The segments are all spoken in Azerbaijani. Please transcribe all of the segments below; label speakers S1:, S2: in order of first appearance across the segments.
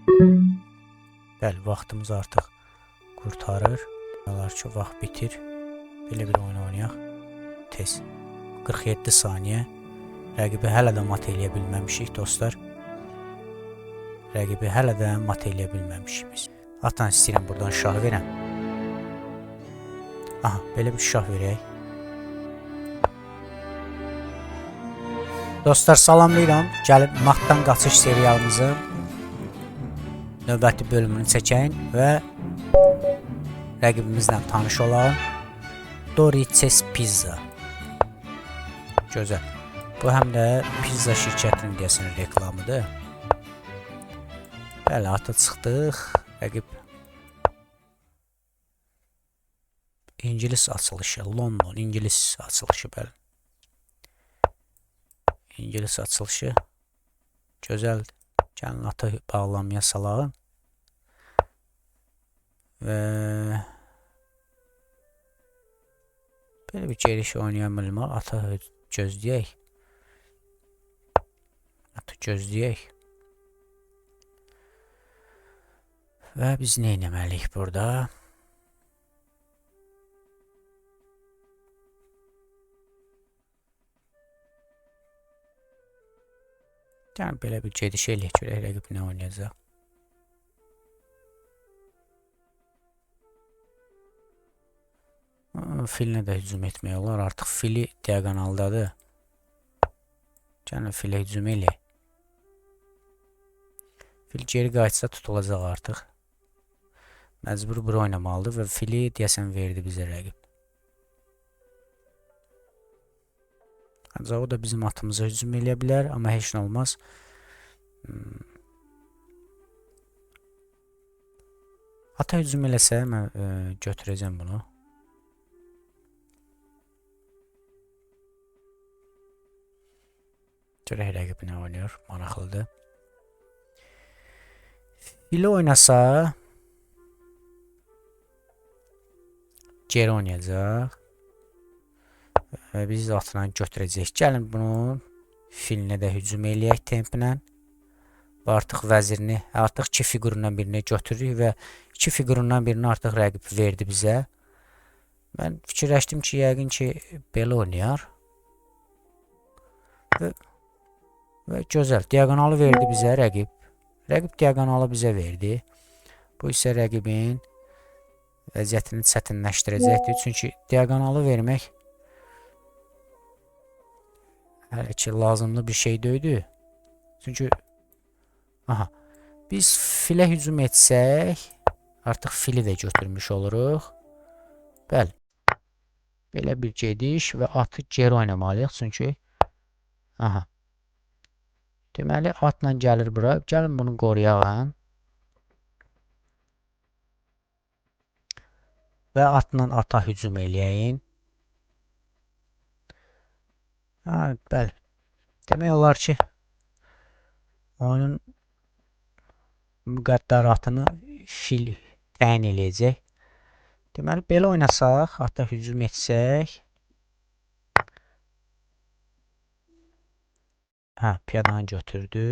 S1: Bəli, vaxtımız artıq qurtarır. Demələr ki, vaxt bitir. Belə bir oyun oynayaq. Tez. 47 saniyə. Rəqibi hələ də mat eləyə bilməmişik dostlar. Rəqibi hələ də mat eləyə bilməmişik biz. Atan istəyirəm buradan şah verəm. Aha, belə bir şah verək. Dostlar, salamlayıram. Gəlib matdan qaçış serialımızın növbəti bölümünü çəkəyin və rəqibimizlə tanış olaq. Doritos Pizza. Gözəl. Bu həm də pizza şirkətinin deyəsən reklamıdır. Bəli, ata çıxdıq. Rəqib İngilis açılışı, London İngilis açılışı, bəli. İngilis açılışı. Gözəldir. Gəlin ata bağlamaya salağın. Və belə bir geriş oynayan bilmək. Ata gözləyək. Ata gözləyək. Və biz nə etməliyik burada? Yəni belə bir gediş eləyək, görək rəqib nə oynayacaq. Filinə də hücum etmək olar. Artıq fili diagonaldadır. Yəni filə hücum eləyək. Fil geri qayıtsa tutulacaq artıq. Məcbur bir oynamalıdır və fili deyəsən verdi bizə rəqib. Ancaq o da bizim atımıza hücum eləyə bilər, amma heç nə olmaz. Ata hücum eləsə, mən götürəcəm bunu. Görək rəqib nə oynayır, maraqlıdır. Fili oynasa geri oynayacaq. Biz atla götürəcəyik. Gəlin bunun filinə də hücum eləyək templə. Və artıq vəzirini, artıq 2 figurundan birini götürürük və 2 figurundan birini artıq rəqib verdi bizə. Mən fikirləşdim ki, yəqin ki, belə oynayar. Və gözəl, diagonalı verdi bizə rəqib. Rəqib diagonalı bizə verdi. Bu isə rəqibin vəziyyətini çətinləşdirəcəkdir. Çünki diagonalı vermək hələ ki lazımlı bir şey deyildi. Çünki aha, biz filə hücum etsək, artıq fili də götürmüş oluruq. Bəli. Belə bir gediş və atı geri oynamalıyıq. Çünki aha. Deməli, atla gəlir bura. Gəlin bunu qoruyaq. Və atla ata hücum eləyəyin. Ha, bəli. Demək olar ki, oyunun müqəddəratını fil təyin eləyəcək. Deməli, belə oynasaq, ata hücum etsək. Hə, piyadanı götürdü.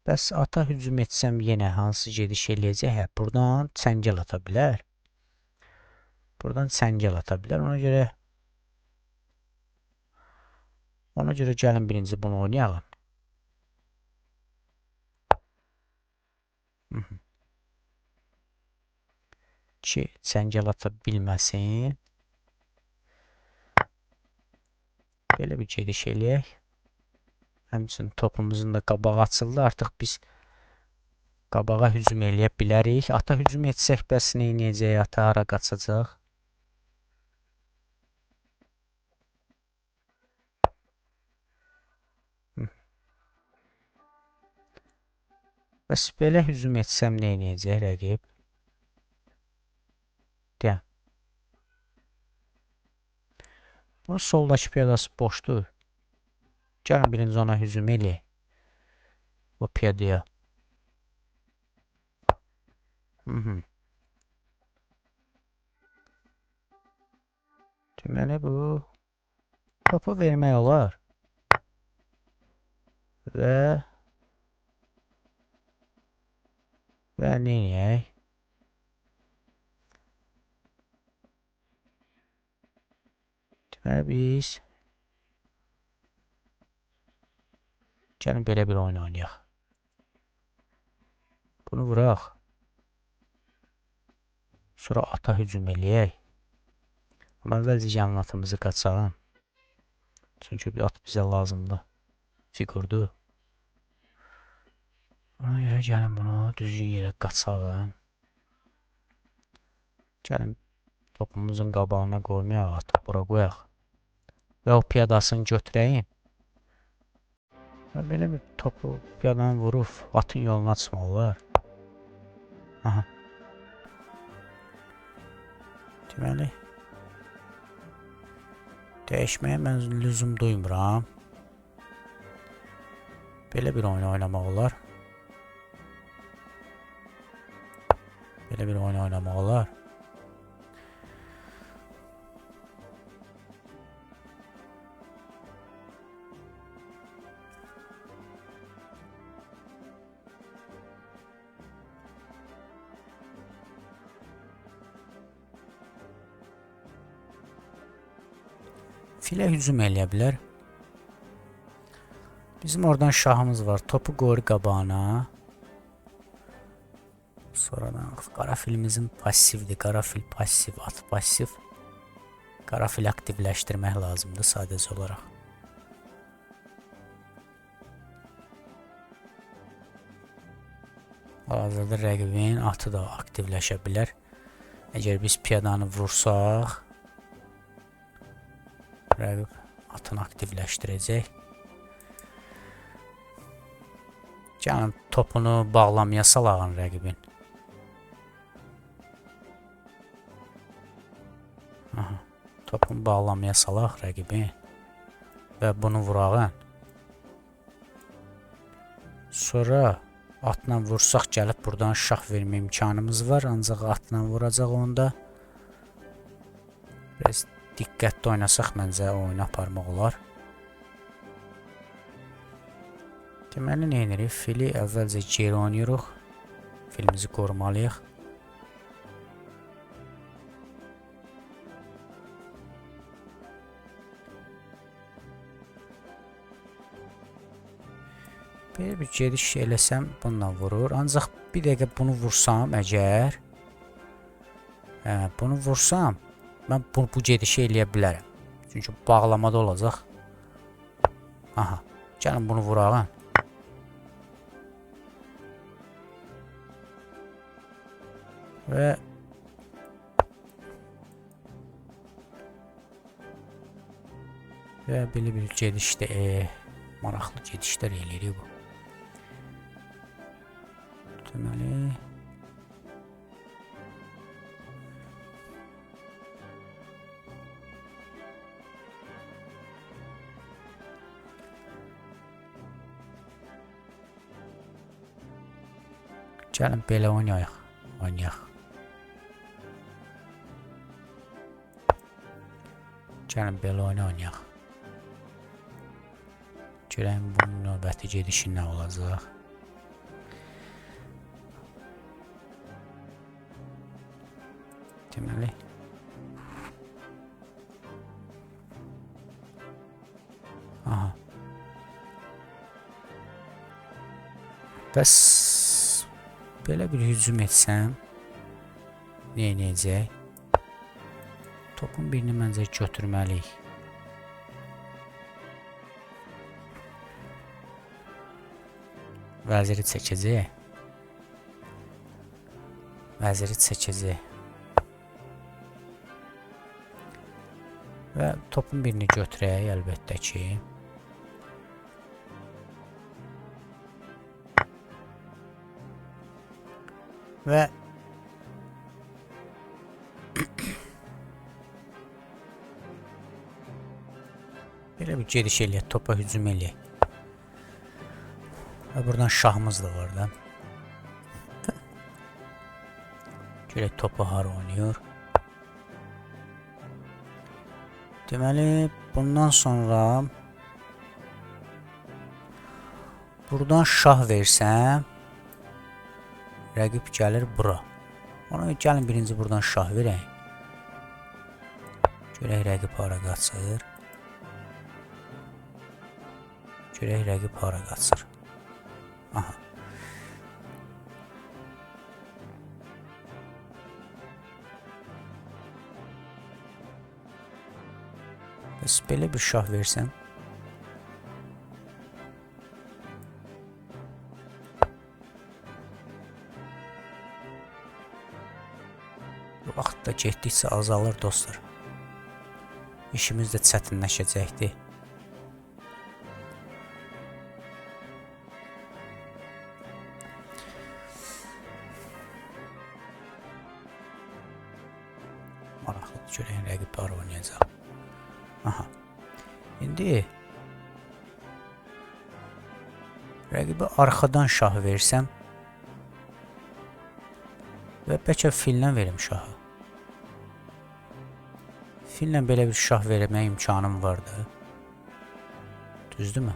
S1: Bəs ata hücum etsəm yenə hansı gediş eləyəcək? Hə, buradan çəngəl ata bilər. Buradan çəngəl ata bilər. Ona görə gəlin birinci bunu oynayalım. Ki, çəngəl ata bilməsin. Belə bir gediş eləyək. Həmçinin topumuzun da qabağı açıldı. Artıq biz qabağa hücum eləyə bilərik. Ata hücum etsək, bəs nə edəcək? Ata hara qaçacaq? Bəs belə hücum etsəm nə edəcək rəqib? Deyəm. Bunun soldakı piyadası boşdur. Gəlin birinci ona hücum eləyək. Bu piyadaya. Deməli bu topu vermək olar. Və Və neyək? Deməli biz gəlin belə bir oyun oynayaq. Bunu vuraq. Sonra ata hücum eləyək. Amma əvvəlcə gəlin atımızı qaçağın. Çünki bir at bizə lazımdır. Figurdur. Ona görə gəlin bunu düzgün yerə qaçağın. Gəlin topumuzun qabağına qoymayaq, atı bura qoyaq. Və o piyadasını götürəyim. Və belə bir topu piyadanı vurub atın yolunu açmaq olar. Aha. Deməli dəyişməyə mən lüzum duymuram. Belə bir oyun oynamaq olar. Belə bir oyun oynamaq olar. Filə hücum eləyə bilər. Bizim oradan şahımız var. Topu qoyur qabağına. Sonradan qara filimizin passivdir. Qara fil passiv, at passiv. Qara fil aktivləşdirmək lazımdır sadəcə olaraq. Hal-hazırda rəqibin atı da aktivləşə bilər. Əgər biz piyadanı vursaq, rəqib atını aktivləşdirəcək. Gəlin topunu bağlamaya salağın rəqibin. Aha, topunu bağlamaya salaq rəqibin və bunu vurağın. Sonra atla vursaq gəlib buradan şah vermə imkanımız var, ancaq atla vuracaq onda. Biraz diqqətli oynasaq məncə oyunu aparmaq olar. Deməli nə edirik? Fili əvvəlcə geri oynayırıq. Filimizi qorumalıyıq. Belə bir gediş eləsəm bununla vurur. Ancaq bir dəqiqə bunu vursam əgər, bunu vursam mən bu gedişi eləyə bilərəm. Çünki bağlamada olacaq. Aha, gəlin bunu vurağın. Və belə bir gedişdə maraqlı gedişlər eləyirik bu. Deməli gəlin belə oynayaq. Gəlin belə oynayaq. Görəyim bunun növbəti gedişi nə olacaq. Deməli aha. Bəs belə bir hücum etsəm nə edəcək? Topun birini məncə götürməliyik. Vəziri çəkəcək. Və topun birini götürək əlbəttə ki. Və belə bir gediş eləyək, topa hücum eləyək. Və buradan şahımız da var da. Görək topu hara oynayır. Deməli bundan sonra buradan şah versəm Rəqib gəlir bura. Ona gəlin birinci buradan şah verək. Görək rəqib hara qaçır. Görək rəqib hara qaçır. Aha. Bəs belə bir şah versəm. Bu vaxt da getdikcə azalır dostlar. İşimiz də çətinləşəcəkdir. Maraqlıdır, görək rəqib hara oynayacaq. Aha. İndi rəqibə arxadan şahı versəm və bəlkə fillə verim şahı. Fillə belə bir şah vermək imkanım vardı. Düzdürmü?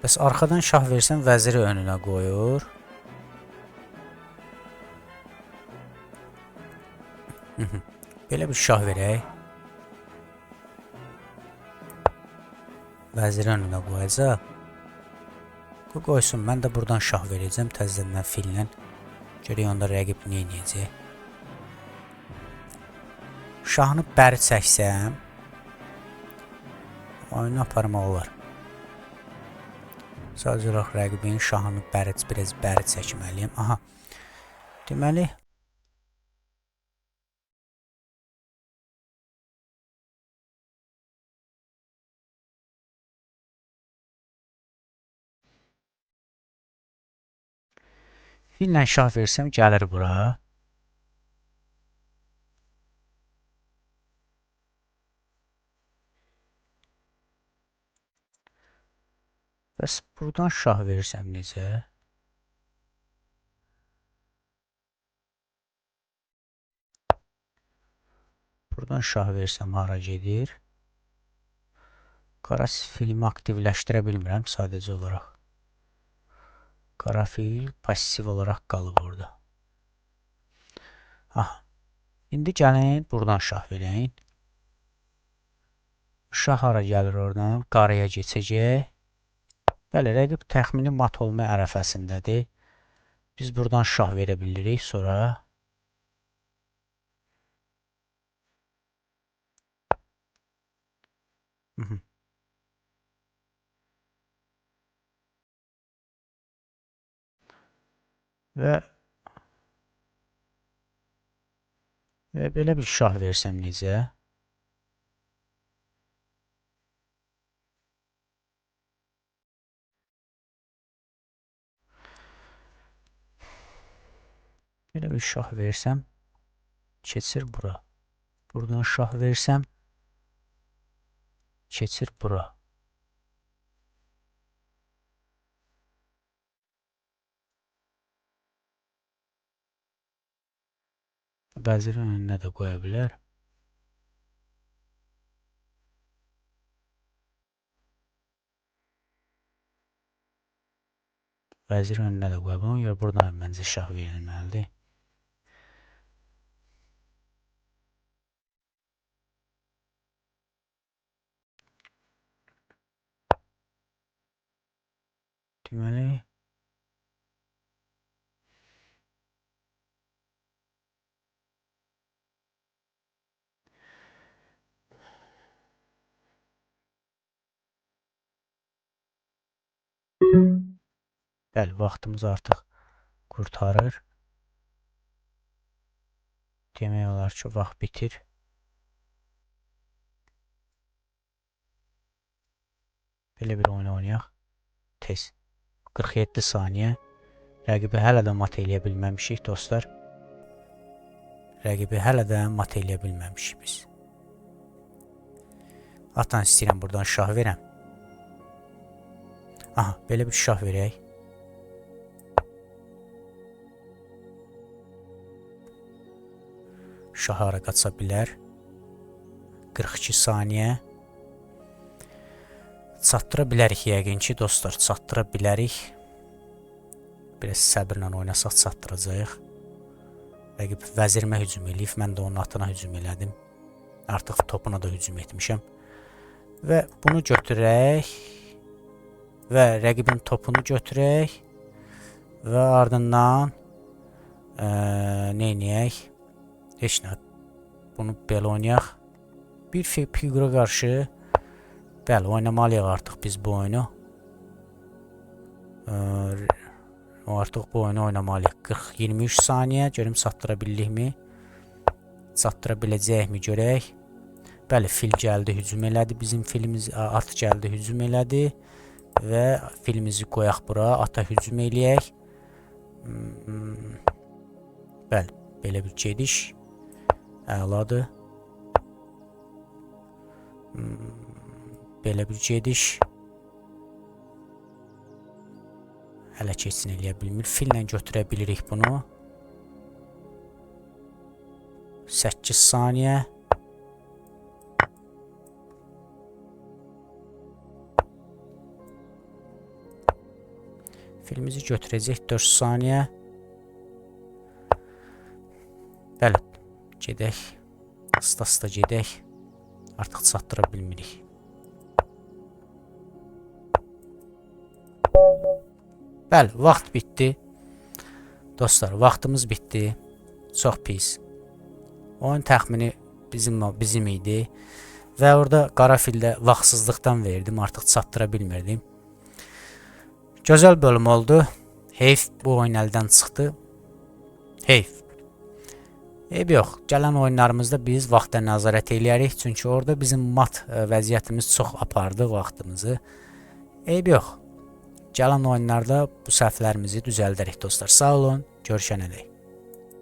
S1: Bəs arxadan şah versəm vəziri önünə qoyur. Belə bir şah verək. Vəziri önünə qoyacaq. Qoysun, mən də buradan şah verəcəm təzədən fillə. Görək onda rəqib nə edəcək. Şahını bəri çəksəm oyunu aparmaq olar. Sadəcə olaraq rəqibin şahını biraz bəri çəkməliyim. Aha. Deməli fillə şah versəm gəlir bura. Bəs buradan şah versəm necə? Buradan şah versəm hara gedir? Qara filmi aktivləşdirə bilmirəm sadəcə olaraq. Qara fil pasiv olaraq qalıb orada. Aha. İndi gəlin buradan şah verəyin. Şah hara gəlir oradan? Qaraya keçəcək. Bəli, rəqib təxmini mat olma ərəfəsindədir. Biz buradan şah verə bilirik sonra. Və belə bir şah versəm necə? Belə bir şah versəm keçir bura. Buradan şah versəm keçir bura. Vəzirin önünə də qoya bilər. Vəzirin önünə də qoya bilər. Buradan məncə şah verilməlidir. Deməli bəli, vaxtımız artıq qurtarır. Demək olar ki, vaxt bitir. Belə bir oyun oynayaq. Tez. 47 saniyə. Rəqibi hələ də mat eləyə bilməmişik dostlar. Rəqibi hələ də mat eləyə bilməmişik biz. Atan istəyirəm buradan şah verəm. Aha, belə bir şah verək. Şah hara qaça bilər. 42 saniyə. Çatdıra bilərik yəqin ki, dostlar, çatdıra bilərik. Biraz səbirlə oynasaq çatdıracağıq. Rəqib vəzirimə hücum eləyib, mən də onun atına hücum elədim. Artıq topuna da hücum etmişəm. Və bunu götürək və rəqibin topunu götürək və ardından neyniyək? Heç nə. Bunu belə oynayaq. Bir figura qarşı bəli, oynamalıyıq artıq biz bu oyunu. Artıq bu oyunu oynamalıyıq. 40-23 saniyə. Görüm çatdıra bildikmi? Çatdıra biləcəkmi görək. Bəli, fil gəldi, hücum elədi. Bizim filimiz at gəldi, hücum elədi. Və filimizi qoyaq bura. Ata hücum eləyək. Bəli, belə bir gediş. Əladır. Belə bir gediş. Hələ keçsin eləyə bilmir. Fillə götürə bilirik bunu. 8 saniyə. Filimizi götürəcək 4 saniyə. Bəli, gedək. Asta-asta gedək. Artıq çatdıra bilmirik. Bəli, vaxt bitdi. Dostlar, vaxtımız bitdi. Çox pis. Oyun təxmini bizim idi. Və orada qara fildə vaxtsızlıqdan verdim. Artıq çatdıra bilmirdim. Gözəl bölüm oldu. Heyf bu oyun əldən çıxdı. Heyf. Eyb yox. Gələn oyunlarımızda biz vaxta nəzarət eləyərik. Çünki orada bizim mat vəziyyətimiz çox apardı vaxtımızı. Eyb yox. Gələn oyunlarda bu səhvlərimizi düzəldərik dostlar. Sağ olun. Görüşənədək.